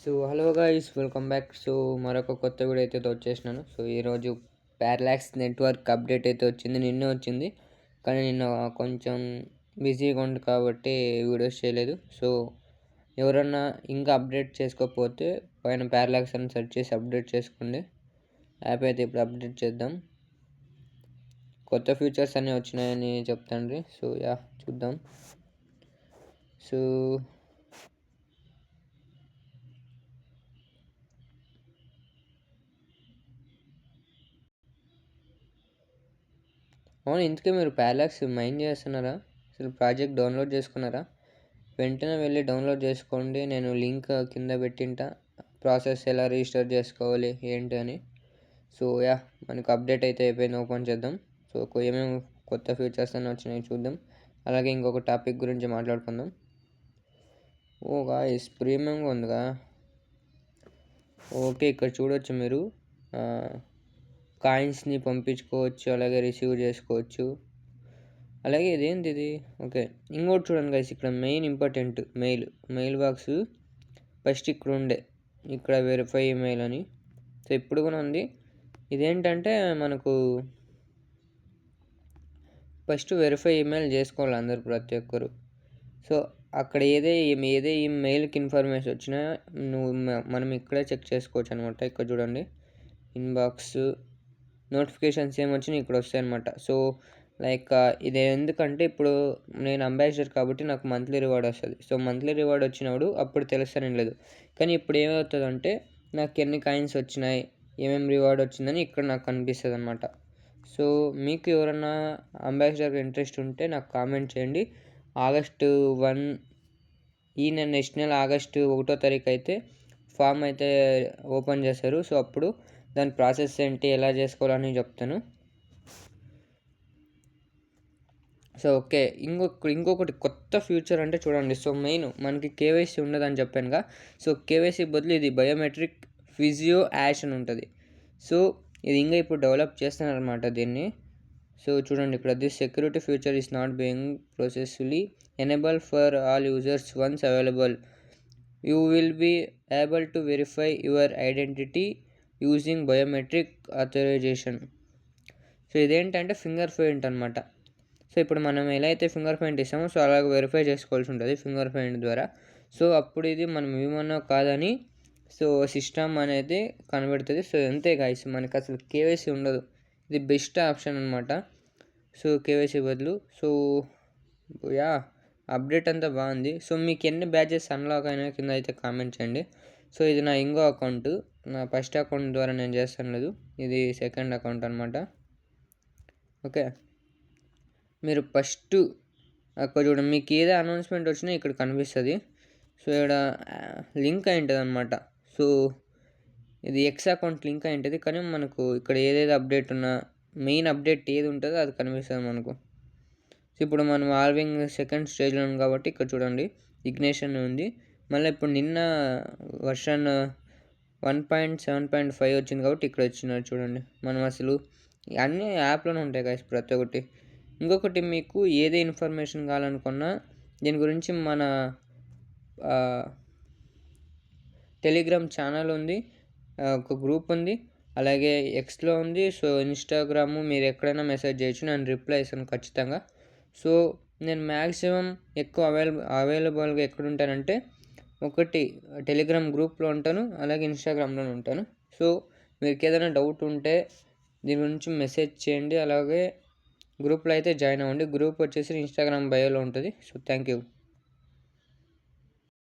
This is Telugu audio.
So hello guys, welcome back. So మరొక కొత్త వీడియో అయితే వచ్చేసినాను. సో ఈరోజు ప్యారలాక్స్ నెట్వర్క్ అప్డేట్ అయితే వచ్చింది, నిన్నే వచ్చింది. కానీ నిన్న కొంచెం బిజీగా ఉంది కాబట్టి వీడియోస్ చేయలేదు. సో ఎవరన్నా ఇంకా అప్డేట్ చేసుకోకపోతే పైన ప్యారలాక్స్ అని సెర్చ్ చేసి అప్డేట్ చేసుకోండి. యాప్ అయితే ఇప్పుడు అప్డేట్ చేద్దాం. కొత్త ఫీచర్స్ అన్నీ వచ్చినాయని చెప్తాండ్రి. సో చూద్దాం. సో అవును, ఇంతకీ మీరు ప్యారలాక్స్ మైండ్ చేస్తున్నారా? అసలు ప్రాజెక్ట్ డౌన్లోడ్ చేసుకున్నారా? వెంటనే వెళ్ళి డౌన్లోడ్ చేసుకోండి. నేను లింక్ కింద పెట్టింటా, ప్రాసెస్ ఎలా రిజిస్టర్ చేసుకోవాలి ఏంటి అని. సో మనకు అప్డేట్ అయితే అయిపోయింది. ఓపెన్ చేద్దాం. సో ఏమేమి కొత్త ఫీచర్స్ అన్నీ వచ్చినాయి చూద్దాం. అలాగే ఇంకొక టాపిక్ గురించి మాట్లాడుకుందాం. గాయ్స్, ప్రీమియంగా ఉందిగా. ఓకే, ఇక్కడ చూడొచ్చు మీరు కాయిన్స్ని పంపించుకోవచ్చు, అలాగే రిసీవ్ చేసుకోవచ్చు. అలాగే ఇది ఓకే, ఇంకోటి చూడండి గైస్, ఇక్కడ main important mail box first ఇక్కడ ఉండే, ఇక్కడ వెరిఫై ఈమెయిల్ అని. సో ఇప్పుడు కూడా ఉంది. ఇదేంటంటే మనకు ఫస్ట్ వెరిఫై ఈమెయిల్ చేసుకోవాలి అందరు, ప్రతి ఒక్కరు. సో అక్కడ ఏదే ఈ మెయిల్కి ఇన్ఫర్మేషన్ వచ్చినా మనం ఇక్కడే చెక్ చేసుకోవచ్చు అనమాట. ఇక్కడ చూడండి, ఇన్బాక్స్ నోటిఫికేషన్స్ ఏమొచ్చినా ఇక్కడ వస్తాయి అనమాట. సో లైక్ ఇది ఎందుకంటే ఇప్పుడు నేను అంబాసిడర్ కాబట్టి నాకు మంత్లీ రివార్డ్ వస్తుంది. సో మంత్లీ రివార్డ్ వచ్చినప్పుడు అప్పుడు తెలుస్తానేం లేదు. కానీ ఇప్పుడు ఏమవుతుందంటే నాకు ఎన్ని కాయిన్స్ వచ్చినాయి, ఏమేమి రివార్డ్ వచ్చిందని ఇక్కడ నాకు కనిపిస్తుంది అనమాట. సో మీకు ఎవరన్నా అంబాసిడర్ ఇంట్రెస్ట్ ఉంటే నాకు కామెంట్ చేయండి. ఆగస్టు 1 నెక్స్ట్ నెల ఆగస్టు 1వ తారీఖు అయితే ఫామ్ అయితే ఓపెన్ చేస్తారు. సో అప్పుడు దాని ప్రాసెస్ ఏంటి, ఎలా చేసుకోవాలని చెప్తాను. సో ఓకే, ఇంకొకటి కొత్త ఫ్యూచర్ అంటే చూడండి. సో మెయిన్ మనకి కేవైసీ ఉండదని చెప్పానుగా. సో కేవైసీ బదులు ఇది బయోమెట్రిక్ ఫిజియో యాష్ అని ఉంటుంది. సో ఇది ఇంకా ఇప్పుడు డెవలప్ చేస్తున్నారనమాట దీన్ని. సో చూడండి ఇక్కడ, this security feature is not being processfully enable for all users. Once available you will be able to verify your identity using biometric authorisation. So ఇదేంటంటే ఫింగర్ ప్రింట్ అనమాట. సో ఇప్పుడు మనం ఎలా అయితే ఫింగర్ ప్రింట్ ఇస్తామో సో అలాగ వెరిఫై చేసుకోవాల్సి ఉంటుంది ఫింగర్ ప్రింట్ ద్వారా. సో అప్పుడు ఇది మనం ఏమన్నా కాదని సో సిస్టమ్ అనేది కనబడుతుంది. సో అంతే గాయస్, మనకి అసలు కేవైసీ ఉండదు. ఇది బెస్ట్ ఆప్షన్ అనమాట. సో కేవైసీ బదులు. సో అప్డేట్ అంతా బాగుంది. సో మీకు ఎన్ని బ్యాచెస్ అన్లాక్ అయినా కింద అయితే కామెంట్ చేయండి. సో ఇది నా ఇంకో అకౌంట్, నా ఫస్ట్ అకౌంట్ ద్వారా నేను చేస్తాను లేదు, ఇది సెకండ్ అకౌంట్ అనమాట. ఓకే, మీరు ఫస్ట్ అక్కడ చూడండి, మీకు ఏదో అనౌన్స్మెంట్ వచ్చినా ఇక్కడ కనిపిస్తుంది. సో ఇక్కడ లింక్ అయి ఉంటుంది అనమాట. సో ఇది ఎక్స్ అకౌంట్ లింక్ అయి ఉంటుంది. కానీ మనకు ఇక్కడ ఏదేదో అప్డేట్ ఉన్నా మెయిన్ అప్డేట్ ఏది ఉంటుందో అది కనిపిస్తుంది మనకు. సో ఇప్పుడు మనం ఆల్వింగ్ సెకండ్ స్టేజ్లో ఉంది కాబట్టి ఇక్కడ చూడండి ఇగ్నేషన్ ఉంది. మళ్ళీ ఇప్పుడు నిన్న వర్షన్ 1.7.5 వచ్చింది కాబట్టి ఇక్కడ వచ్చినారు చూడండి. మనం అసలు అన్ని యాప్లోనే ఉంటాయి కదా ప్రతి ఒక్కటి. ఇంకొకటి, మీకు ఏదే ఇన్ఫర్మేషన్ కావాలనుకున్నా దీని గురించి మన టెలిగ్రామ్ ఛానల్ ఉంది, ఒక గ్రూప్ ఉంది, అలాగే ఎక్స్లో ఉంది. సో ఇన్స్టాగ్రాము మీరు ఎక్కడైనా మెసేజ్ చేయొచ్చు, నేను రిప్లై ఇస్తాను ఖచ్చితంగా. సో నేను మ్యాక్సిమం ఎక్కువ అవైలబుల్గా ఎక్కడ ఉంటానంటే ఒకటి టెలిగ్రామ్ గ్రూప్లో ఉంటాను, అలాగే ఇన్స్టాగ్రామ్లో ఉంటాను. సో మీకు ఏదైనా డౌట్ ఉంటే దీని గురించి మెసేజ్ చేయండి, అలాగే గ్రూప్లో అయితే జాయిన్ అవ్వండి. గ్రూప్ వచ్చేసి ఇన్స్టాగ్రామ్ బయోలో ఉంటుంది. So thank you.